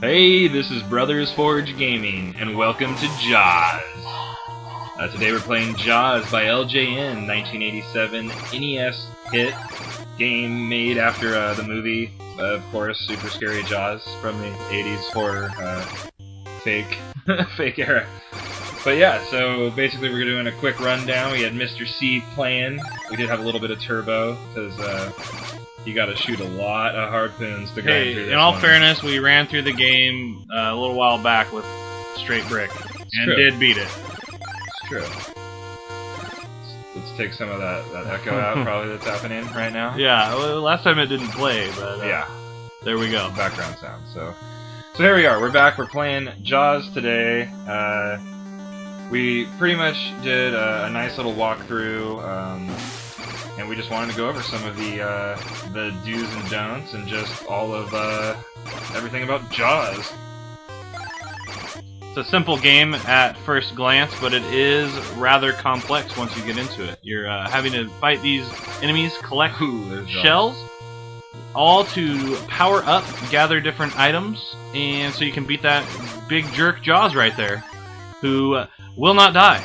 Hey, this is Brothers Forge Gaming, and welcome to Jaws. Today we're playing Jaws by LJN, 1987 NES hit game made after the movie, of course, super scary Jaws from the 80s horror fake era. But yeah, so basically we're doing a quick rundown. We had Mr. C playing. We did have a little bit of turbo, because you gotta shoot a lot of harpoons to grind through this in all one. fairness, we ran through the game a little while back with straight brick, and did beat it. It's true. Let's take some of that echo out, probably, that's happening right now. Yeah, well, last time it didn't play, but yeah, there we go. Background sound. So here we are. We're back. We're playing Jaws today. We pretty much did a nice little walkthrough, and we just wanted to go over some of the do's and don'ts and just all of everything about Jaws. It's a simple game at first glance, but it is rather complex once you get into it. You're having to fight these enemies, collect shells, all to power up, gather different items, and so you can beat that big jerk Jaws right there, who will not die.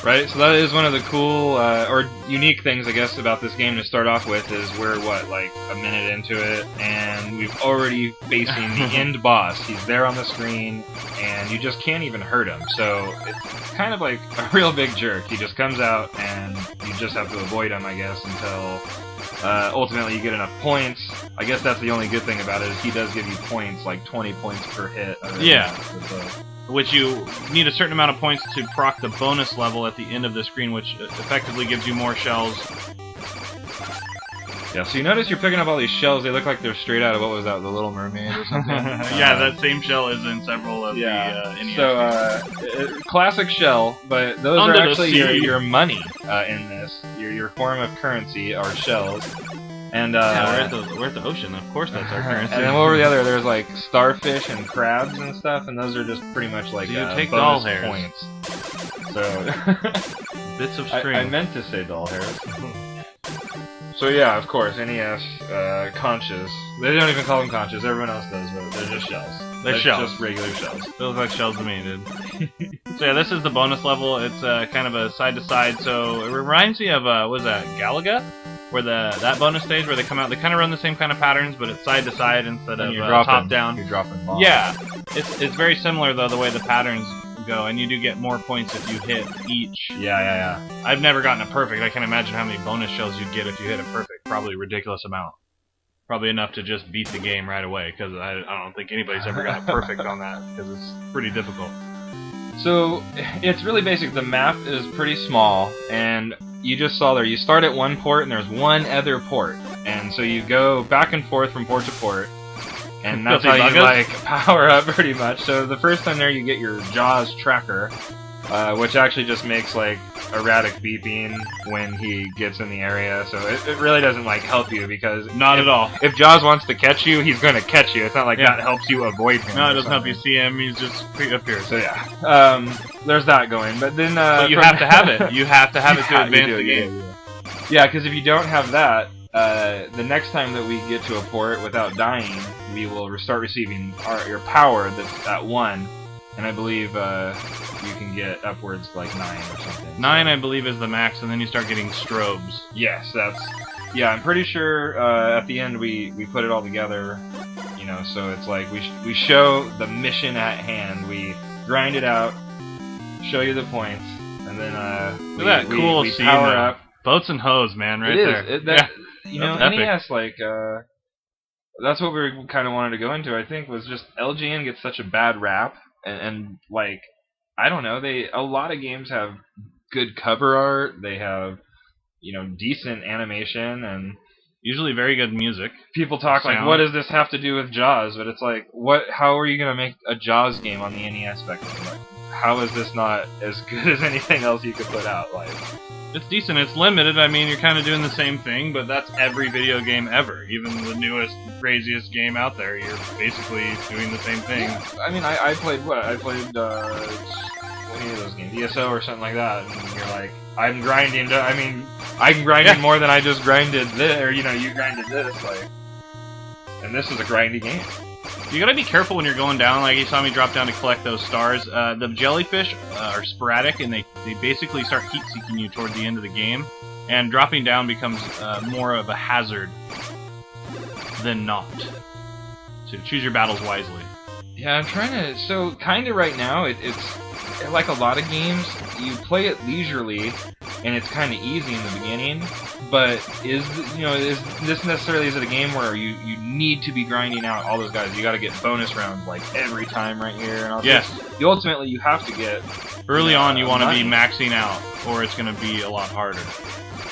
Right, so that is one of the cool, or unique things, I guess, about this game to start off with, is we're, like a minute into it, and we've already facing the end boss. He's there on the screen, and you just can't even hurt him, so it's kind of like a real big jerk. He just comes out, and you just have to avoid him, I guess, until ultimately you get enough points. I guess that's the only good thing about it, is he does give you points, like 20 points per hit. Yeah. Which you need a certain amount of points to proc the bonus level at the end of the screen, which effectively gives you more shells. Yeah, so you notice you're picking up all these shells. They look like they're straight out of, what was that, The Little Mermaid or something? Yeah, that same shell is in several of the NES. So, classic shell, but those are actually your money in this. Your form of currency are shells. And yeah, we're at the ocean. Of course, that's our currency. And then what were the other? There's like starfish and crabs and stuff, and those are just pretty much like you take bonus doll hairs. Points. So bits of string. I meant to say doll hairs. So yeah, of course, NES conches. They don't even call them conches. Everyone else does, but they're just shells. They're shells. Just regular shells. They look like shells to me, dude. So yeah, this is the bonus level. It's kind of a side to side. So it reminds me of what was that, Galaga? Where that bonus stage where they come out, they kind of run the same kind of patterns, but it's side to side instead of top down. You're dropping bombs. Yeah, it's very similar though, the way the patterns go, and you do get more points if you hit each. Yeah. I've never gotten a perfect. I can't imagine how many bonus shells you'd get if you hit a perfect. Probably a ridiculous amount. Probably enough to just beat the game right away, because I don't think anybody's ever got a perfect on that, because it's pretty difficult. So it's really basic. The map is pretty small, and you just saw there, you start at one port and there's one other port, and so you go back and forth from port to port, and that's how you like power up pretty much. So the first time there you get your Jaws tracker, which actually just makes like erratic beeping when he gets in the area, so it really doesn't like help you, because not at all. If Jaws wants to catch you, he's going to catch you. It's not like that helps you avoid him. No, it doesn't help you see him. He's just up here. So yeah, there's that going. But then but you have to have it. You have to have it to advance the game. Yeah, because if you don't have that, the next time that we get to a port without dying, we will start receiving your power that's at 1. And I believe you can get upwards to like 9 or something. 9, I believe, is the max, and then you start getting strobes. Yes, yeah, I'm pretty sure at the end we put it all together, you know, so it's like we show the mission at hand, we grind it out, show you the points, and then look at that cool we scene, power up. Boats and hose, man, right there. You know, NES, like, that's what we kind of wanted to go into, I think, was just LGN gets such a bad rap. And like, I don't know, a lot of games have good cover art, they have, you know, decent animation, and usually very good music. People talk like, what does this have to do with Jaws? But it's like, how are you going to make a Jaws game on the NES spectrum? Like, how is this not as good as anything else you could put out? Like, it's decent, it's limited. I mean, you're kind of doing the same thing, but that's every video game ever. Even the newest, craziest game out there, you're basically doing the same thing. Yeah. I mean, I played what? I played any of those games, ESO or something like that, and you're like, I'm grinding. I mean, I'm grinding more than I just grinded this, or you know, you grinded this, like, and this is a grindy game. You gotta be careful when you're going down. Like you saw me drop down to collect those stars. The jellyfish are sporadic, and they basically start heat-seeking you toward the end of the game. And dropping down becomes more of a hazard than not. So choose your battles wisely. Yeah, I'm trying to... So, kind of right now, it's like a lot of games, you play it leisurely, and it's kind of easy in the beginning, but is this necessarily is it a game where you need to be grinding out all those guys? You got to get bonus rounds like every time right here, and all yes. This. Ultimately, you have to get early on. You want to be maxing out, or it's going to be a lot harder.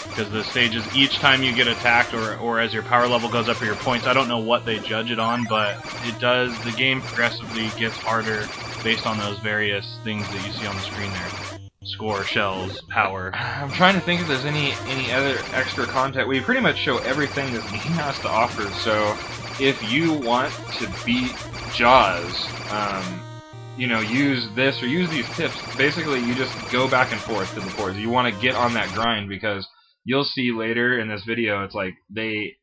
Because the stages, each time you get attacked, or as your power level goes up or your points, I don't know what they judge it on, but it does. The game progressively gets harder based on those various things that you see on the screen there. Score, shells, power. I'm trying to think if there's any other extra content. We pretty much show everything this game has to offer. So if you want to beat Jaws, use this or use these tips. Basically, you just go back and forth to the boards. You want to get on that grind because you'll see later in this video, it's like they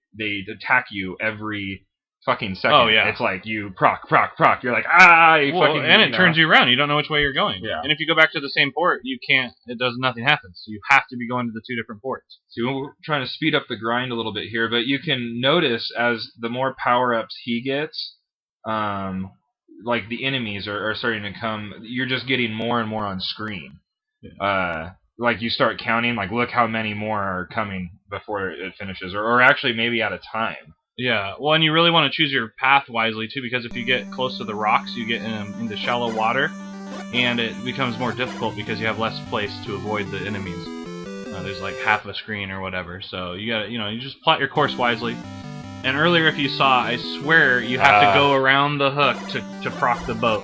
attack you every fucking second. Oh, yeah. It's like you proc. You're like, ah! And it turns you around. You don't know which way you're going. Yeah. And if you go back to the same port, you can't. Nothing happens. So you have to be going to the two different ports. So we're trying to speed up the grind a little bit here, but you can notice as the more power-ups he gets, like the enemies are starting to come. You're just getting more and more on screen. Yeah. Like you start counting, like look how many more are coming before it finishes, or actually maybe at a time. Yeah, well, and you really want to choose your path wisely too, because if you get close to the rocks, you get into shallow water, and it becomes more difficult because you have less place to avoid the enemies. There's like half a screen or whatever, so you gotta, you just plot your course wisely. And earlier, if you saw, I swear you have to go around the hook to proc the boat.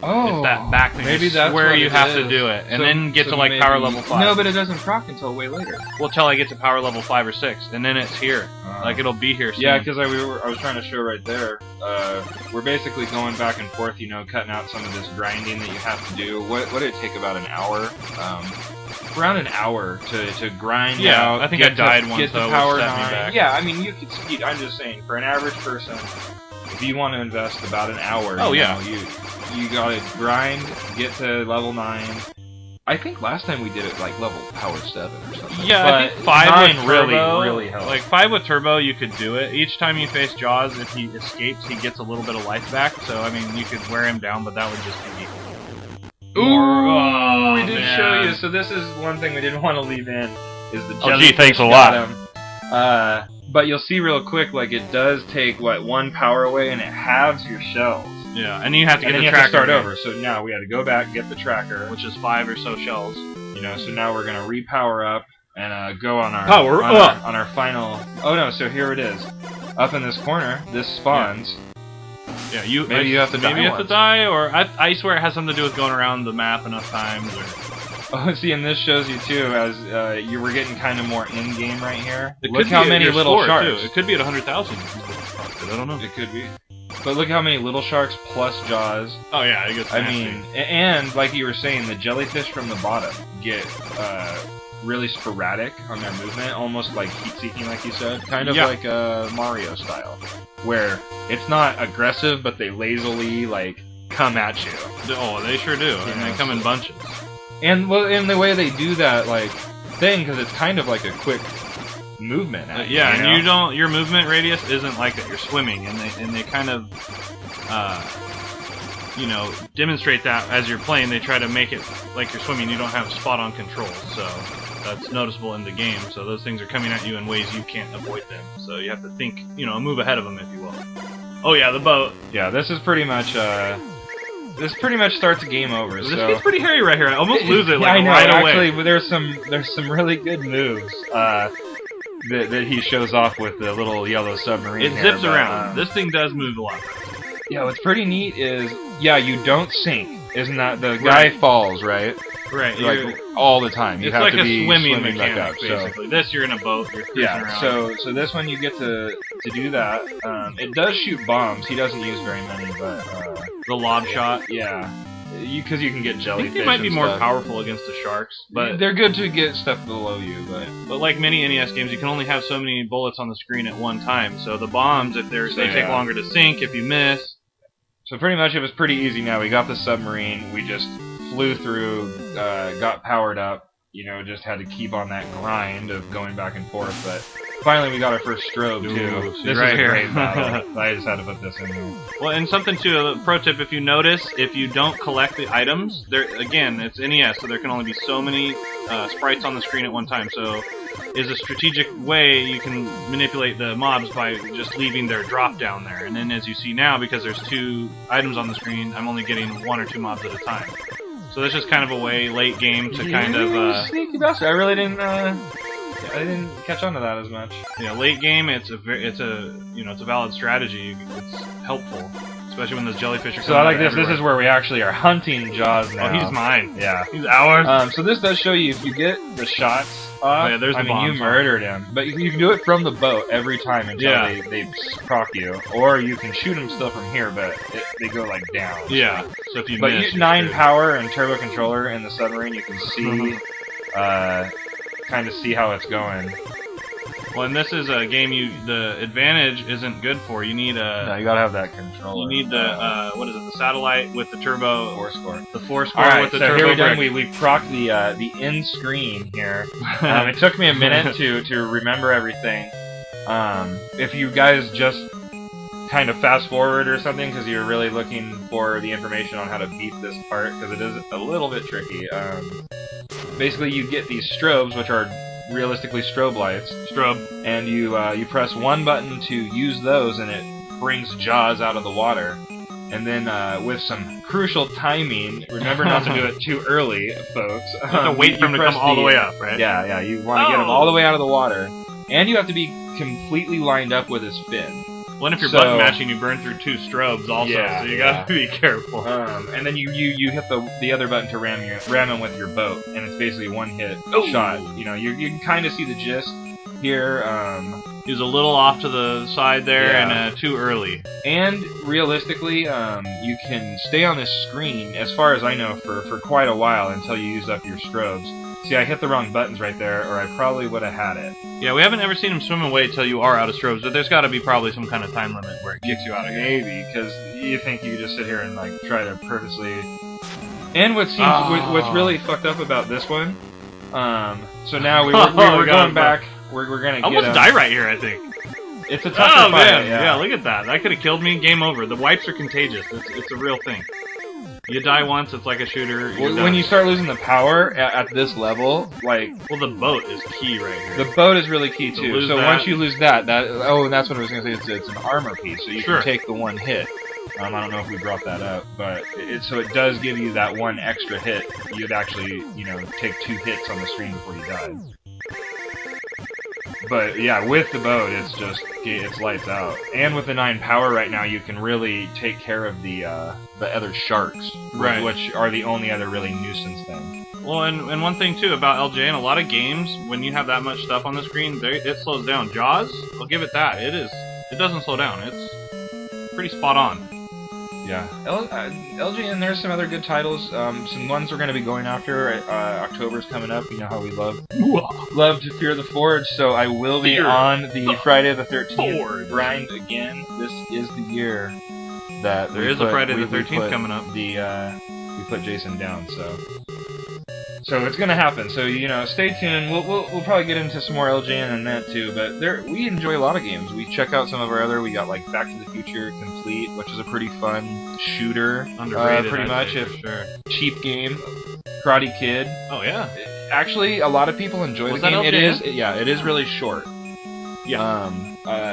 Oh, it's that back thing. Maybe that's where you have is. to do it, and then get to like power level 5. No, but it doesn't proc until way later. Well, till I get to power level 5 or 6, and then it's here. Like it'll be here soon. Yeah, because I was trying to show right there. We're basically going back and forth, cutting out some of this grinding that you have to do. What did it take? About an hour? Around an hour to grind out. Yeah, I think I died once, get though, to power which set 9. me back. Yeah, I mean, you could speed. I'm just saying, for an average person, if you want to invest about an hour, you gotta grind, get to level 9. I think last time we did it like level power 7 or something. Yeah, but I think 5 with turbo really helps. Like 5 with turbo, you could do it. Each time you face Jaws, if he escapes, he gets a little bit of life back. So I mean, you could wear him down, but that would just be. Ooh, we did show you. So this is one thing we didn't want to leave in is the jellyfish. Oh, gee, thanks a lot. But you'll see real quick, like it does take 1 power away, and it halves your shells. Yeah, and you have to get the you tracker. Have to start over. So now we had to go back, get the tracker, which is 5 or so shells. So now we're gonna repower up and go on our on our final. Oh no! So here it is, up in this corner. This spawns. Yeah, maybe you have to die. Maybe you have to die, or I swear it has something to do with going around the map enough times. Oh, see, and this shows you too, as you were getting kind of more in game right here. It look how many little sharks. Too. It could be at 100,000. I don't know. It could be. But look how many little sharks plus Jaws. Oh yeah, it gets nasty. I mean, and like you were saying, the jellyfish from the bottom get really sporadic on their movement, almost like heat-seeking, like you said, kind of like Mario style, where it's not aggressive, but they lazily come at you. Oh, they sure do, and they come in bunches. And in the way they do that thing, because it's kind of like a quick movement. And your movement radius isn't like that. You're swimming, and they kind of demonstrate that as you're playing. They try to make it like you're swimming. You don't have spot-on control, so that's noticeable in the game. So those things are coming at you in ways you can't avoid them. So you have to think, move ahead of them, if you will. Oh yeah, the boat. Yeah, this is pretty much. This pretty much starts a game over. This gets pretty hairy right here. I almost lose it I know, right away. Actually, there's some really good moves that he shows off with the little yellow submarine. It zips around. This thing does move a lot. Yeah, what's pretty neat is you don't sink. Isn't that the guy falls, right? Right. All the time. You it's have like to a be swimming mechanic, back up, basically. This, you're in a boat. You're cruising around. So this one you get to do that. It does shoot bombs. He doesn't use very many, but the lob shot. Yeah. Because you can get jellyfish. I think they might be more powerful against the sharks, but they're good to get stuff below you. But like many NES games, you can only have so many bullets on the screen at one time. So the bombs, if they take longer to sink, if you miss, So pretty much it was pretty easy now. We got the submarine, we just flew through, got powered up, you know, just had to keep on that grind of going back and forth, but finally we got our first strobe, too. This right is a here. great battle. I just had to put this in here. Well, and something too, a pro tip, if you notice, if you don't collect the items, there again, it's NES, so there can only be so many sprites on the screen at one time, so is a strategic way you can manipulate the mobs by just leaving their drop down there. And then as you see now, because there's 2 items on the screen, I'm only getting 1 or 2 mobs at a time. So that's just kind of a way, late game, to kind of... Sneaky bastard. I really didn't... I didn't catch on to that as much. Yeah, late game, it's a valid strategy. It's helpful, especially when those jellyfish are coming. So I like this. everywhere. This is where we actually are hunting Jaws now. Oh, he's mine. Yeah. He's ours. So this does show you if you get the shots off. Oh, yeah, there's the I mean, bombs you murdered him, but you can do it from the boat every time until they proc you, or you can shoot them still from here, but they go like down. Yeah. So if you But miss, 9 power and turbo controller in the submarine, you can see, kind of see how it's going. Well, and this is a game the advantage isn't good for. You need No, you gotta have that controller. You need the what is it? The satellite with the turbo. 4-score. The 4-score Alright, with the so turbo. here we done. brick. We proc the end screen here. It took me a minute to remember everything. If you guys just kind of fast forward or something because you're really looking for the information on how to beat this part, because it is a little bit tricky. Basically, you get these strobes, which are realistically strobe lights. Strobe. And you press one button to use those, and it brings Jaws out of the water. And then with some crucial timing, remember not to do it too early, folks. You have to wait for him to come all the way up, right? Yeah, you want to get him all the way out of the water. And you have to be completely lined up with his fin. Well, and if you're button mashing, you burn through 2 strobes also, so you gotta be careful. And then you hit the other button to ram him with your boat, and it's basically one hit shot. You know, you can kind of see the gist here. He was a little off to the side there and too early. And realistically, you can stay on this screen, as far as I know, for quite a while until you use up your strobes. See, I hit the wrong buttons right there, or I probably would have had it. Yeah, we haven't ever seen him swim away till you are out of strobes, but there's got to be probably some kind of time limit where it kicks you out of here. Maybe, because you think you just sit here and like try to purposely. And what's really fucked up about this one, so now we're going back. We're gonna get almost die right here, I think. It's a tough fight. Man, yeah, look at that. That could have killed me. Game over. The wipes are contagious. It's a real thing. You die once, it's like a shooter. When you start losing the power at this level, like... Well, the boat is key right here. The boat is really key, too. So once you lose that... Oh, and that's what I was going to say. It's an armor piece, so you can take the one hit. I don't know if we brought that up, but so it does give you that one extra hit. You'd actually, take 2 hits on the screen before you died. But yeah, with the boat, it's lights out. And with the 9 power right now, you can really take care of the other sharks, which are the only other really nuisance thing. Well, and one thing too about LJN, a lot of games when you have that much stuff on the screen, it slows down. Jaws, I'll give it that. It doesn't slow down. It's pretty spot on. Yeah, LJN. There's some other good titles. Some ones we're going to be going after. October's coming up. You know how we love to Fear the Forge. So I will be on the Friday the 13th grind again. This is the year that there is a Friday the 13th coming up. We put Jason down. So it's gonna happen. So stay tuned. We'll probably get into some more LJN and that too. But we enjoy a lot of games. We check out some of our other. We got like Back to the Future Complete, which is a pretty fun shooter. Underrated, pretty much. Sure. Cheap game. Karate Kid. Oh yeah. Actually, a lot of people enjoy the game. It is really short. Yeah.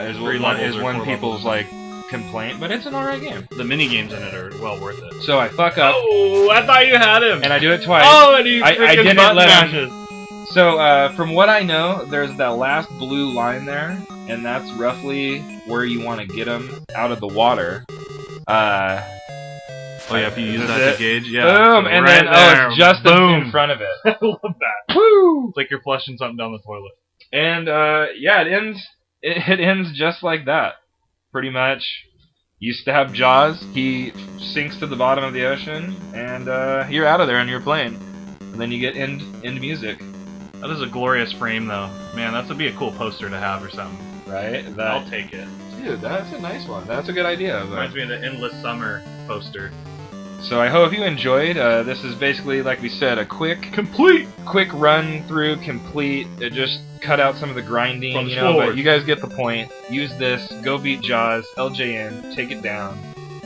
Is one people's like complaint, but it's an alright game. The mini games in it are well worth it. So I fuck up. Oh, I thought you had him. And I do it twice. Oh, and he I didn't let him. So, from what I know, there's that last blue line there, and that's roughly where you want to get him out of the water. If you use that to gauge, yeah. Boom, and then it's just in front of it. I love that. Woo! It's like you're flushing something down the toilet. And it ends just like that. Pretty much. You stab Jaws, he sinks to the bottom of the ocean, and you're out of there and you're playing. And then you get end music. That is a glorious frame, though. Man, that would be a cool poster to have or something. Right? I'll take it. Dude, that's a nice one. That's a good idea. Reminds me of the Endless Summer poster. So I hope you enjoyed. This is basically, like we said, a quick run through, complete. It just cut out some of the grinding, From you know. forward. But you guys get the point. Use this. Go beat Jaws. LJN. Take it down.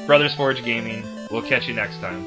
Brothers Forge Gaming. We'll catch you next time.